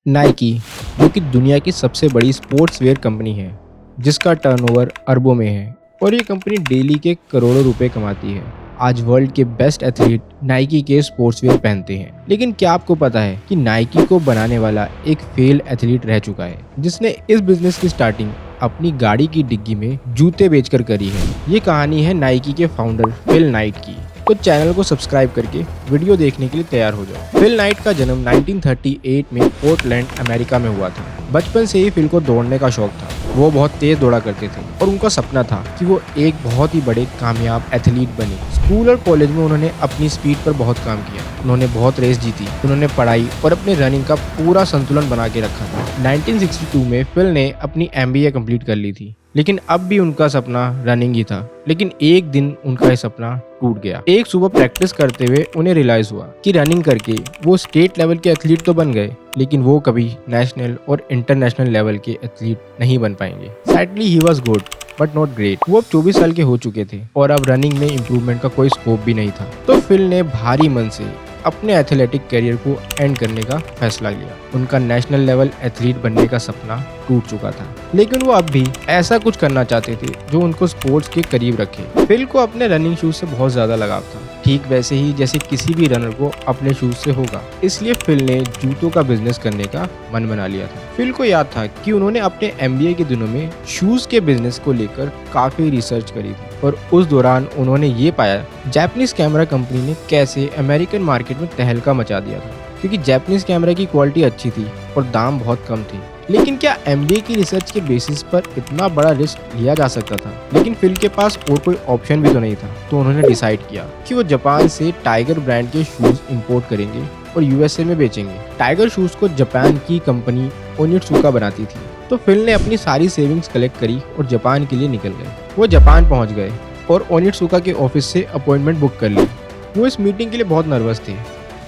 Nike, जो कि दुनिया की सबसे बड़ी स्पोर्ट्स वेयर कंपनी है, जिसका टर्नओवर अरबों में है और ये कंपनी डेली के करोड़ों रुपए कमाती है। आज वर्ल्ड के बेस्ट एथलीट नाइकी के स्पोर्ट्स वेयर पहनते हैं। लेकिन क्या आपको पता है कि नाइकी को बनाने वाला एक फेल एथलीट रह चुका है, जिसने इस बिजनेस की स्टार्टिंग अपनी गाड़ी की डिग्गी में जूते बेचकर करी है। ये कहानी है नाइकी के फाउंडर फिल नाइट की। तो चैनल को सब्सक्राइब करके वीडियो देखने के लिए तैयार हो जाओ। फिल नाइट का जन्म 1938 में पोर्टलैंड, अमेरिका में हुआ था। बचपन से ही फिल को दौड़ने का शौक था। वो बहुत तेज दौड़ा करते थे और उनका सपना था कि वो एक बहुत ही बड़े कामयाब एथलीट बने। स्कूल और कॉलेज में उन्होंने अपनी स्पीड पर बहुत काम किया। उन्होंने बहुत रेस जीती। उन्होंने पढ़ाई और अपने रनिंग का पूरा संतुलन बना के रखा था। 1962 में फिल ने अपनी MBA कंप्लीट कर ली थी, लेकिन अब भी उनका सपना रनिंग ही था। लेकिन एक दिन उनका ये सपना टूट गया। एक सुबह प्रैक्टिस करते हुए उन्हें रियलाइज हुआ कि रनिंग करके वो स्टेट लेवल के एथलीट तो बन गए, लेकिन वो कभी नेशनल और इंटरनेशनल लेवल के एथलीट नहीं बन पाएंगे। Sadly he was good but not great. वो अब 24 साल के हो चुके थे और अब रनिंग में इम्प्रूवमेंट का कोई स्कोप भी नहीं था। तो फिल ने भारी मन से अपने एथलेटिक करियर को एंड करने का फैसला लिया। उनका नेशनल लेवल एथलीट बनने का सपना टूट चुका था, लेकिन वो अब भी ऐसा कुछ करना चाहते थे जो उनको स्पोर्ट्स के करीब रखे। फिल को अपने रनिंग शूज से बहुत ज्यादा लगाव था, ठीक वैसे ही जैसे किसी भी रनर को अपने शूज से होगा। इसलिए फिल ने जूतों का बिजनेस करने का मन बना लिया था। फिल को याद था कि उन्होंने अपने MBA के दिनों में शूज के बिजनेस को लेकर काफी रिसर्च करी थी और उस दौरान उन्होंने ये पाया जापानीज कैमरा कंपनी ने कैसे अमेरिकन मार्केट में तहलका मचा दिया था, क्योंकि जापानीज कैमरा की क्वालिटी अच्छी थी और दाम बहुत कम थे। लेकिन क्या MBA की रिसर्च के बेसिस पर इतना बड़ा रिस्क लिया जा सकता था? लेकिन फिल के पास और कोई ऑप्शन भी तो नहीं था। तो उन्होंने डिसाइड किया कि वो जापान से टाइगर ब्रांड के शूज इंपोर्ट करेंगे और USA में बेचेंगे। टाइगर शूज को जापान की कंपनी ओनित्सुका बनाती थी। तो फिल ने अपनी सारी सेविंग्स कलेक्ट करी और जापान के लिए निकल गए। वो जापान पहुंच गए और ओनित्सुका के ऑफिस से अपॉइंटमेंट बुक कर ली। वो इस मीटिंग के लिए बहुत नर्वस थे।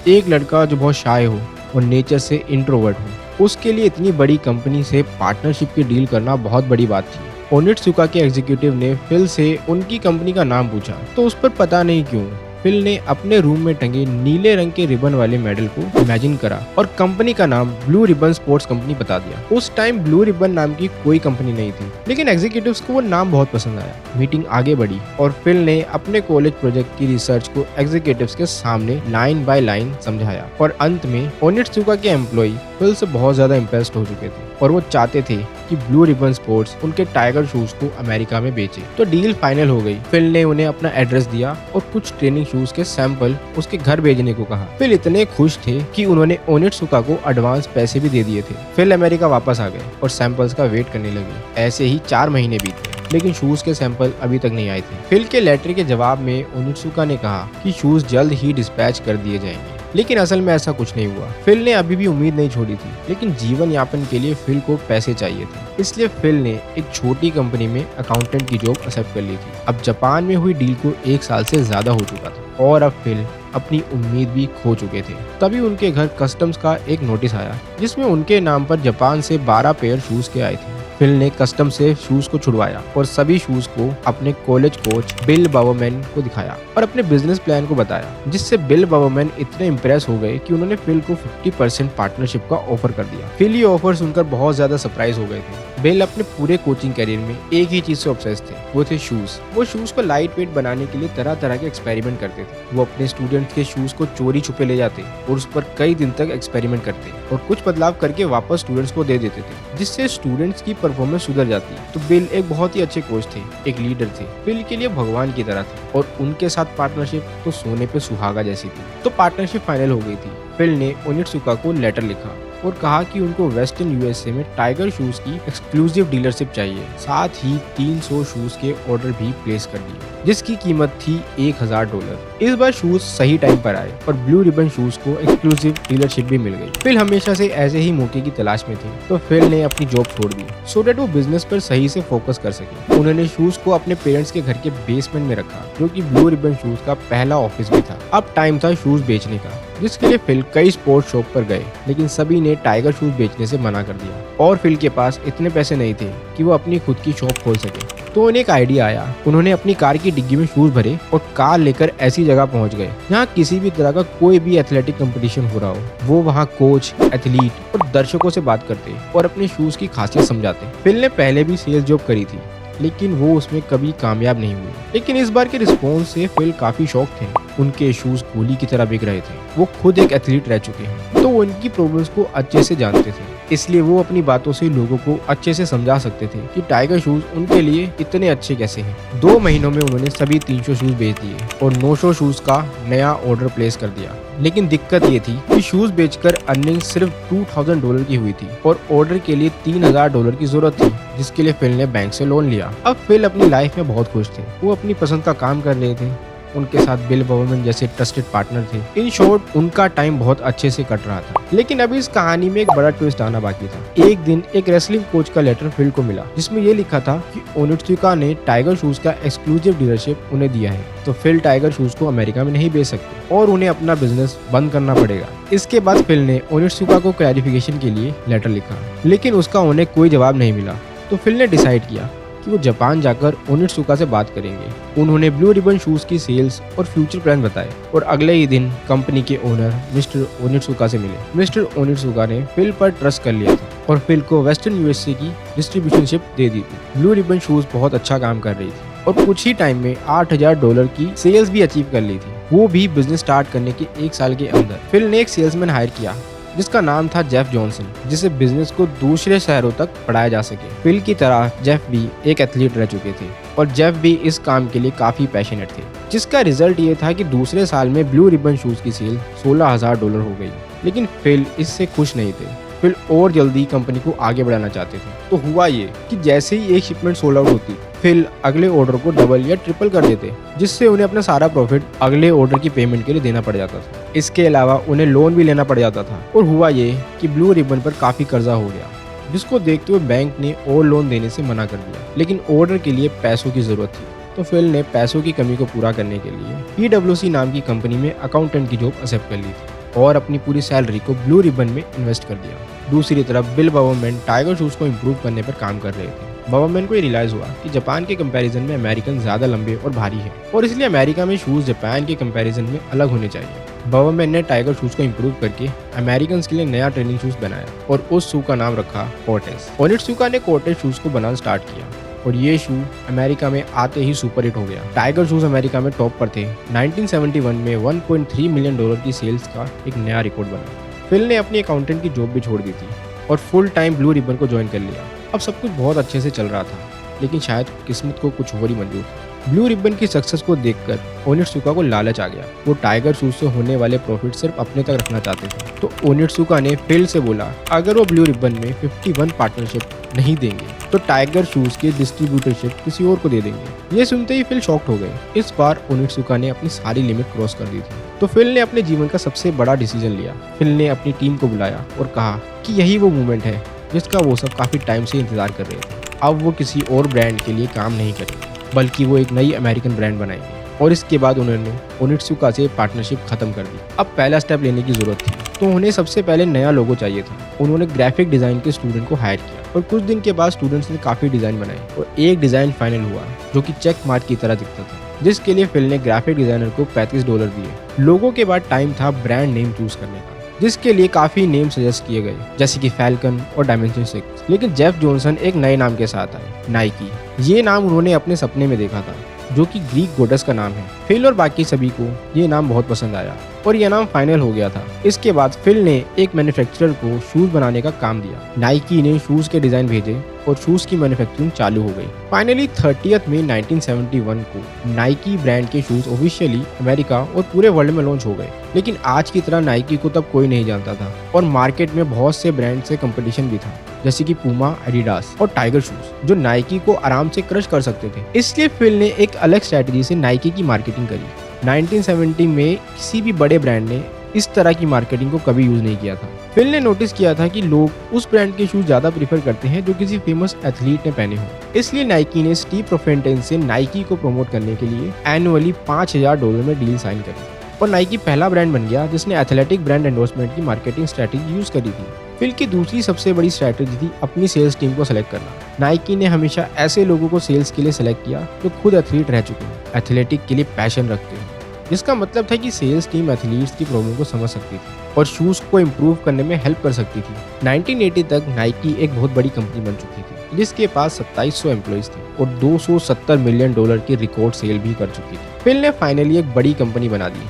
एक लड़का जो बहुत शाय हो और नेचर से इंट्रोवर्ट हो, उसके लिए इतनी बड़ी कंपनी से पार्टनरशिप की डील करना बहुत बड़ी बात थी। ओनित्सुका के एग्जीक्यूटिव ने फिल से उनकी कंपनी का नाम पूछा, तो उस पर पता नहीं क्यों फिल ने अपने रूम में टंगे नीले रंग के रिबन वाले मेडल को इमेजिन करा और कंपनी का नाम ब्लू रिबन स्पोर्ट्स कंपनी बता दिया। उस टाइम ब्लू रिबन नाम की कोई कंपनी नहीं थी, लेकिन एग्जीक्यूटिव्स को वो नाम बहुत पसंद आया। मीटिंग आगे बढ़ी और फिल ने अपने कॉलेज प्रोजेक्ट की रिसर्च को एग्जीक्यूटिव्स के सामने लाइन बाय लाइन समझाया और अंत में ओनित्सुका के एम्प्लॉय फिल से बहुत ज्यादा इम्प्रेस्ड हो चुके थे और वो चाहते थे कि ब्लू रिबन स्पोर्ट्स उनके टाइगर शूज को अमेरिका में बेचे। तो डील फाइनल हो गई। फिल ने उन्हें अपना एड्रेस दिया और कुछ ट्रेनिंग शूज के सैंपल उसके घर भेजने को कहा। फिल इतने खुश थे कि उन्होंने ओनित्सुका को एडवांस पैसे भी दे दिए थे। फिल अमेरिका वापस आ गए और सैंपल्स का वेट करने लगे। ऐसे ही 4 महीने बीत गए, लेकिन शूज के सैंपल अभी तक नहीं आए थे। फिल के लेटर के जवाब में ओनित्सुका ने कहा कि शूज जल्द ही डिस्पैच कर दिए जाएंगे, लेकिन असल में ऐसा कुछ नहीं हुआ। फिल ने अभी भी उम्मीद नहीं छोड़ी थी, लेकिन जीवन यापन के लिए फिल को पैसे चाहिए थे। इसलिए फिल ने एक छोटी कंपनी में अकाउंटेंट की जॉब एक्सेप्ट कर ली थी। अब जापान में हुई डील को 1 साल से ज्यादा हो चुका था और अब फिल अपनी उम्मीद भी खो चुके थे। तभी उनके घर कस्टम्स का एक नोटिस आया, जिसमें उनके नाम पर जापान से 12 पेयर शूज के आए थे। फिल ने कस्टम से शूज को छुड़वाया और सभी शूज को अपने कॉलेज कोच बिल बावरमैन को दिखाया और अपने बिजनेस प्लान को बताया, जिससे बिल बावरमैन इतने इम्प्रेस हो गए कि उन्होंने फिल को 50% पार्टनरशिप का ऑफर कर दिया। फिल ये ऑफर सुनकर बहुत ज्यादा सरप्राइज हो गए थे। बिल अपने पूरे कोचिंग करियर में एक ही चीज से ऑब्सेस्ड थे, वो थे शूज। वो शूज को लाइट वेट बनाने के लिए तरह तरह के एक्सपेरिमेंट करते थे। वो अपने स्टूडेंट्स के शूज को चोरी छुपे ले जाते और उस पर कई दिन तक एक्सपेरिमेंट करते और कुछ बदलाव करके वापस स्टूडेंट्स को दे देते थे, जिससे स्टूडेंट्स की परफॉर्मेंस सुधर जाती। तो बिल एक बहुत ही अच्छे कोच थे, एक लीडर थे। फिल के लिए भगवान की तरह थे और उनके साथ पार्टनरशिप तो सोने पे सुहागा जैसी थी। तो पार्टनरशिप फाइनल हो गई थी। फिल ने ओनित्सुका को लेटर लिखा और कहा कि उनको वेस्टर्न USA में टाइगर शूज की एक्सक्लूसिव डीलरशिप चाहिए। साथ ही 300 शूज के ऑर्डर भी प्लेस कर दिए, जिसकी कीमत थी $1000। इस बार शूज सही टाइम पर आए और ब्लू रिबन शूज को एक्सक्लूसिव डीलरशिप भी मिल गई। फिल हमेशा से ऐसे ही मौके की तलाश में थे, तो फिल ने अपनी जॉब छोड़ दी सो दैट वो बिजनेस पर सही से फोकस कर सके। उन्होंने शूज को अपने पेरेंट्स के घर के बेसमेंट में रखा, जो कि ब्लू रिबन शूज का पहला ऑफिस भी था। अब टाइम था शूज बेचने का, जिसके लिए फिल कई स्पोर्ट्स शॉप पर गए, लेकिन सभी ने टाइगर शूज बेचने से मना कर दिया और फिल के पास इतने पैसे नहीं थे कि वो अपनी खुद की शॉप खोल सके। तो उन्हें एक आइडिया आया। उन्होंने अपनी कार की डिग्गी में शूज भरे और कार लेकर ऐसी जगह पहुंच गए जहां किसी भी तरह का कोई भी एथलेटिक कंपटीशन हो रहा हो। वो वहां कोच, एथलीट और दर्शकों से बात करते और अपने शूज की खासियत समझाते। फिल ने पहले भी सेल्स जॉब करी थी, लेकिन वो उसमें कभी कामयाब नहीं हुए। लेकिन इस बार के रिस्पॉन्स से फिल काफी शॉक थे। उनके शूज गोली की तरह बिक रहे थे। वो खुद एक एथलीट रह चुके हैं, तो वो उनकी प्रॉब्लम्स को अच्छे से जानते थे। इसलिए वो अपनी बातों से लोगों को अच्छे से समझा सकते थे कि टाइगर शूज उनके लिए इतने अच्छे कैसे हैं। 2 महीनों में उन्होंने सभी 300 शूज बेच दिए और 900 शूज का नया ऑर्डर प्लेस कर दिया। लेकिन दिक्कत ये थी कि शूज बेचकर अर्निंग सिर्फ $2000 की हुई थी और ऑर्डर के लिए $3000 की जरूरत थी, जिसके लिए फिल ने बैंक से लोन लिया। अब फिल अपनी लाइफ में बहुत खुश थे। वो अपनी पसंद का काम कर रहे थे। उनके साथ बिल बॉवर्मैन जैसे ट्रस्टेड पार्टनर थे। इन शॉर्ट, उनका टाइम बहुत अच्छे से कट रहा था। लेकिन अभी इस कहानी में एक बड़ा ट्विस्ट आना बाकी था। एक दिन एक रेसलिंग कोच का लेटर फिल को मिला, जिसमें ये लिखा था कि ओनित्सुका ने टाइगर शूज का एक्सक्लूसिव डीलरशिप उन्हें दिया है, तो फिल टाइगर शूज को अमेरिका में नहीं बेच सकते और उन्हें अपना बिजनेस बंद करना पड़ेगा। इसके बाद फिल ने ओनित्सुका को क्लैरिफिकेशन के लिए लेटर लिखा, लेकिन उसका उन्हें कोई जवाब नहीं मिला। तो फिल ने डिसाइड किया कि वो जापान जाकर ओनित्सुका से बात करेंगे। उन्होंने ब्लू रिबन शूज की सेल्स और फ्यूचर प्लान बताए और अगले ही दिन कंपनी के ओनर मिस्टर ओनित्सुका से मिले। मिस्टर ओनित्सुका ने फिल पर ट्रस्ट कर लिया था और फिल को वेस्टर्न यूएसए की डिस्ट्रीब्यूशनशिप दे दी थी। ब्लू रिबन शूज बहुत अच्छा काम कर रही थी और कुछ ही टाइम में $8000 की सेल्स भी अचीव कर ली थी, वो भी बिजनेस स्टार्ट करने के 1 साल के अंदर। फिल ने एक सेल्समैन हायर किया जिसका नाम था जेफ जॉनसन, जिसे बिजनेस को दूसरे शहरों तक बढ़ाया जा सके। फिल की तरह जेफ भी एक एथलीट रह चुके थे और जेफ भी इस काम के लिए काफी पैशनेट थे, जिसका रिजल्ट ये था कि दूसरे साल में ब्लू रिबन शूज की सेल $16000 हो गई। लेकिन फिल इससे खुश नहीं थे। फिल और जल्दी कंपनी को आगे बढ़ाना चाहते थे। तो हुआ ये कि जैसे ही एक शिपमेंट सोल्ड आउट होती, फिल अगले ऑर्डर को डबल या ट्रिपल कर देते, जिससे उन्हें अपना सारा प्रॉफिट अगले ऑर्डर की पेमेंट के लिए देना पड़ जाता था। इसके अलावा उन्हें लोन भी लेना पड़ जाता था। और हुआ ये कि ब्लू रिबन पर काफी कर्जा हो गया, जिसको देखते हुए बैंक ने और लोन देने से मना कर दिया। लेकिन ऑर्डर के लिए पैसों की जरूरत थी, तो फिल ने पैसों की कमी को पूरा करने के लिए PwC नाम की कंपनी में अकाउंटेंट की जॉब एक्सेप्ट कर ली थी और अपनी पूरी सैलरी को ब्लू रिबन में इन्वेस्ट कर दिया। दूसरी तरफ बिल बॉवर्मैन टाइगर शूज को इम्प्रूव करने पर काम कर रहे थे। बॉवर्मैन को ये रियलाइज हुआ कि जापान के कंपैरिजन में अमेरिकन ज्यादा लंबे और भारी है और इसलिए अमेरिका में शूज जापान के कंपैरिजन में अलग होने चाहिए। बॉवर्मैन ने टाइगर शूज को इम्प्रूव करके अमेरिकन के लिए नया ट्रेनिंग शूज बनाया और उस शू का नाम रखा कोर्टेस। ओनित्सुका ने कोर्टेस शूज को बनाना स्टार्ट किया और ये शू अमेरिका में आते ही सुपर हिट हो गया। टाइगर शूज अमेरिका में टॉप पर थे। 1971 में $1.3 मिलियन की सेल्स का एक नया रिकॉर्ड बना। फिल ने अपनी अकाउंटेंट की जॉब भी छोड़ दी थी और फुल टाइम ब्लू रिबन को ज्वाइन कर लिया। अब सब कुछ बहुत अच्छे से चल रहा था, लेकिन शायद किस्मत को कुछ और ही मंजूर था। ब्लू रिबन की सक्सेस को देखकर ओनित्सुका को लालच आ गया। वो टाइगर शूज से होने वाले प्रॉफिट सिर्फ अपने तक रखना चाहते थे। तो ओनित्सुका ने फिल से बोला अगर वो ब्लू रिबन में 51 पार्टनरशिप नहीं देंगे तो टाइगर शूज की डिस्ट्रीब्यूटरशिप किसी और को दे देंगे। ये सुनते ही फिल शॉक्ड हो गए। इस बार ओनित्सुका ने अपनी सारी लिमिट क्रॉस कर दी थी। तो फिल ने अपने जीवन का सबसे बड़ा डिसीजन लिया। फिल ने अपनी टीम को बुलाया और कहा कि यही वो मोमेंट है जिसका वो सब काफी टाइम से इंतजार कर रहे थे। अब वो किसी और ब्रांड के लिए काम नहीं करेंगे, बल्कि वो एक नई अमेरिकन ब्रांड बनाएंगे। और इसके बाद उन्होंने ओनित्सुका से पार्टनरशिप खत्म कर दी। अब पहला स्टेप लेने की जरूरत थी, तो उन्हें सबसे पहले नया लोगो चाहिए था। उन्होंने ग्राफिक डिजाइन के स्टूडेंट को हायर किया और कुछ दिन के बाद स्टूडेंट्स ने काफी डिजाइन बनाए और एक डिजाइन फाइनल हुआ जो कि चेक मार्क की तरह दिखता था, जिसके लिए फिल ने ग्राफिक डिजाइनर को $35 दिए। लोगो के बाद टाइम था ब्रांड नेम चूज करने का, जिसके लिए काफी नेम सजेस्ट किए गए, जैसे कि फैल्कन और डायमेंशन 6। लेकिन जेफ जॉनसन एक नए नाम के साथ आए, नाइकी। ये नाम उन्होंने अपने सपने में देखा था, जो कि ग्रीक गोडेस का नाम है। फिल और बाकी सभी को ये नाम बहुत पसंद आया और ये नाम फाइनल हो गया था। इसके बाद फिल ने एक मैन्युफैक्चरर को शूज बनाने का काम दिया। नाइकी ने शूज के डिजाइन भेजे और शूज की मैन्युफैक्चरिंग चालू हो गई। फाइनली 30 मई 1971 को नाइकी ब्रांड के शूज ऑफिशियली अमेरिका और पूरे वर्ल्ड में लॉन्च हो गए। लेकिन आज की तरह नाइकी को तब कोई नहीं जानता था और मार्केट में बहुत से ब्रांड से कंपटीशन भी था, जैसे कि पूमा, एडिडास और टाइगर शूज, जो नाइकी को आराम से क्रश कर सकते थे। इसलिए फिल ने एक अलग स्ट्रेटजी से नाइकी की मार्केटिंग करी। 1970 में किसी भी बड़े ब्रांड ने इस तरह की मार्केटिंग को कभी यूज नहीं किया था। फिल ने नोटिस किया था कि लोग उस ब्रांड के शूज ज्यादा प्रीफर करते हैं जो किसी फेमस एथलीट ने पहने हो। इसलिए नाइकी ने स्टीव प्रोफेंटेन से नाइकी को प्रमोट करने के लिए एनुअली $5000 में डील साइन करी और नाइकी पहला ब्रांड बन गया जिसने एथलेटिक ब्रांड एंडोर्समेंट की मार्केटिंग स्ट्रेटजी यूज करी थी। फिल की दूसरी सबसे बड़ी स्ट्रैटेजी थी अपनी सेल्स टीम को सेलेक्ट करना। नाइकी ने हमेशा ऐसे लोगों को सेल्स के लिए सेलेक्ट किया जो खुद एथलीट रह चुके हैं, एथलेटिक के लिए पैशन रखते हैं, जिसका मतलब था कि सेल्स टीम एथलीट्स की प्रॉब्लम को समझ सकती थी और शूज को इम्प्रूव करने में हेल्प कर सकती थी। 1980 तक नाइकी एक बहुत बड़ी कंपनी बन चुकी थी, जिसके पास 2700 एम्प्लॉइज थे और $270 मिलियन की रिकॉर्ड सेल भी कर चुकी थी। फिल ने फाइनली एक बड़ी कंपनी बना दी,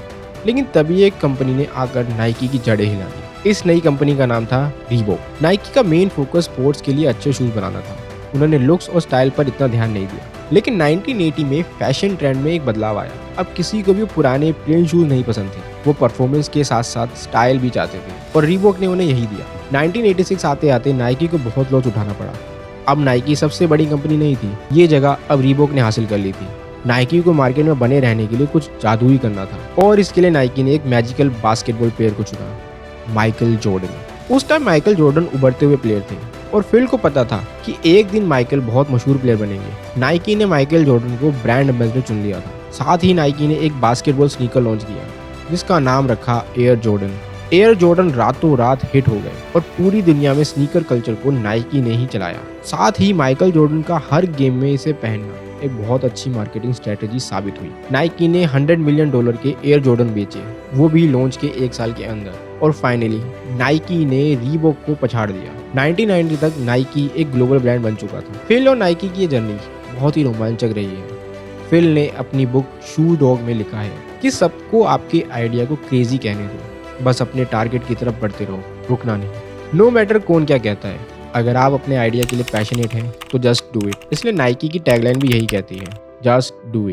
लेकिन तभी एक कंपनी ने आकर नाइकी की जड़ें हिला दी। इस नई कंपनी का नाम था रीबॉक। नाइकी का मेन फोकस स्पोर्ट्स के लिए अच्छे शूज बनाना था। उन्होंने लुक्स और स्टाइल पर इतना ध्यान नहीं दिया। लेकिन 1980 में फैशन ट्रेंड में एक बदलाव आया। अब किसी को भी पुराने प्लेन शूज नहीं पसंद थे, वो परफॉर्मेंस के साथ साथ स्टाइल भी चाहते थे और रीबॉक ने उन्हें यही दिया। 1986 आते आते नाइकी को बहुत लॉस उठाना पड़ा। अब नाइकी सबसे बड़ी कंपनी नहीं थी, ये जगह अब रीबॉक ने हासिल कर ली थी। नाइकी को मार्केट में बने रहने के लिए कुछ जादू ही करना था और इसके लिए नाइकी ने एक मैजिकल बास्केटबॉल प्लेयर को चुना, माइकल जॉर्डन। उस टाइम माइकल जॉर्डन उभरते हुए प्लेयर थे और फिल को पता था कि एक दिन माइकल बहुत मशहूर प्लेयर बनेंगे। नाइकी ने माइकल जॉर्डन को ब्रांड एम्बेसडर चुन लिया था। साथ ही नाइकी ने एक बास्केटबॉल स्नीकर लॉन्च किया जिसका नाम रखा एयर जॉर्डन। एयर जॉर्डन रातों रात हिट हो गए और पूरी दुनिया में स्नीकर कल्चर को नाइकी ने ही चलाया। साथ ही माइकल जॉर्डन का हर गेम में इसे पहनना एक बहुत अच्छी मार्केटिंग स्ट्रेटेजी साबित हुई। नाइकी ने $100 मिलियन के एयर जॉर्डन बेचे, वो भी लॉन्च के 1 साल के अंदर। और फाइनली नाइकी ने रीबॉक को पछाड़ दिया। 1990 तक नाइकी एक ग्लोबल ब्रांड बन चुका था। फिल और नाइकी की ये जर्नी बहुत ही रोमांचक रही है। फिल ने अपनी बुक शू डॉग में लिखा है कि सबको आपके आइडिया को क्रेजी कहने दो, बस अपने टारगेट की तरफ बढ़ते रहो, रुकना नहीं। नो मैटर कौन क्या कहता है, अगर आप अपने आइडिया के लिए पैशनेट हैं तो जस्ट डू इट। इसलिए नाइकी की टैगलाइन भी यही कहती है, जस्ट डू इट।